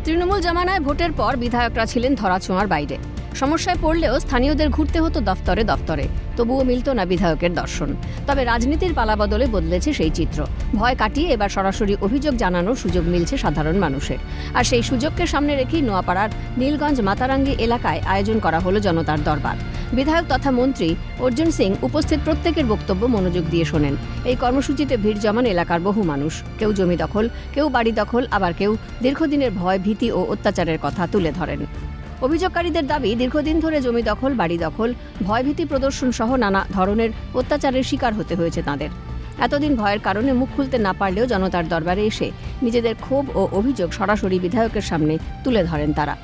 তৃণমূল জামানায় ভোটের পর বিধায়করা ছিলেন ধরাছোঁয়ার বাইরে। সমস্যায় পড়লেও স্থানীয়দের ঘুরতে হতো দফতরে দফতরে, তবুও মিলত না বিধায়কের দর্শন। তবে রাজনীতির পালাবদলে বদলেছে সেই চিত্র। ভয় কাটিয়ে এবার সরাসরি অভিযোগ জানানোর সুযোগ মিলছে সাধারণ মানুষের। আর সেই সুযোগকে সামনে রেখেই নোয়াপাড়ার নীলগঞ্জ মাতারাঙ্গি এলাকায় আয়োজন করা হলো জনতার দরবার। বিধায়ক তথা মন্ত্রী অর্জুন সিং উপস্থিত প্রত্যেকের বক্তব্য মনোযোগ দিয়ে শোনেন। এই কর্মসূচিতে ভিড় জমান এলাকার বহু মানুষ। কেউ জমি দখল, কেউ বাড়ি দখল, আবার কেউ দীর্ঘদিনের ভয়, ভীতি ও অত্যাচারের কথা তুলে ধরেন। অভিযোগকারীদের দাবি, দীর্ঘদিন ধরে জমি দখল, বাড়ি দখল, ভয়ভীতি প্রদর্শন সহ নানা ধরনের অত্যাচারের শিকার হতে হয়েছে তাঁদের। এতদিন ভয়ের কারণে মুখ খুলতে না পারলেও জনতার দরবারে এসে নিজেদের ক্ষোভ ও অভিযোগ সরাসরি বিধায়কের সামনে তুলে ধরেন তারা।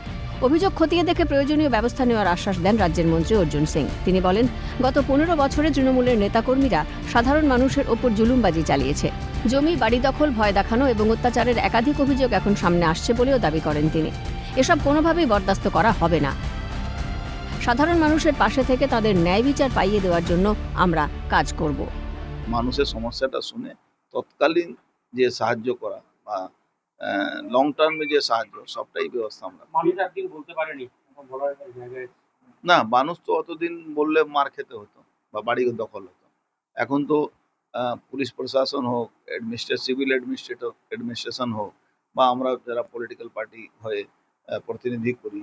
অভিযোগ খতিয়ে দেখে প্রয়োজনীয় ব্যবস্থা নেওয়ার আশ্বাস দেন রাজ্যের মন্ত্রী অর্জুন সিং। তিনি বলেন, গত 15 বছরে তৃণমূলের নেতাকর্মীরা সাধারণ মানুষের ওপর জুলুমবাজি চালিয়েছে। জমি, বাড়ি দখল, ভয় দেখানো এবং অত্যাচারের একাধিক অভিযোগ এখন সামনে আসছে বলেও দাবি করেন তিনি। এসব কোনোভাবেই বরদাস্ত করা হবে না। সাধারণ মানুষের পাশে থেকে তাদের ন্যায় বিচার পাইয়ে দেওয়ার জন্য আমরা কাজ করব। মানুষের সমস্যাটা শুনে তৎকালীন যে সাহায্য করা বা লং টার্মে যে সাহায্য, সবটাই ব্যবস্থা আমরা মানুষ একদিন বলতে পারেনি না। মানুষ তো অতদিন বললে মার খেতে হতো বা বাড়ি দখল হতো। এখন তো পুলিশ প্রশাসন হোক, সিভিল অ্যাডমিনিস্ট্রেশন হোক, বা আমরা যারা পলিটিক্যাল পার্টি হয়ে প্রতিনিধি করি,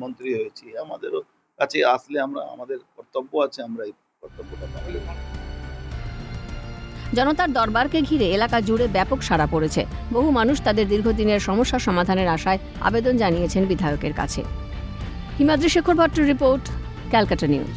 মন্ত্রী হয়েছি, আমাদেরও কাছে আসলে আমরা আমাদের কর্তব্য আছে, আমরা এই কর্তব্যটা পালন করি। জনতার দরবারকে ঘিরে এলাকা জুড়ে ব্যাপক সাড়া পড়েছে। বহু মানুষ তাদের দীর্ঘদিনের সমস্যা সমাধানের আশায় আবেদন জানিয়েছেন বিধায়কের কাছে। হিমাদ্রি শেখর ভট্টের রিপোর্ট, ক্যালকাটা নিউজ।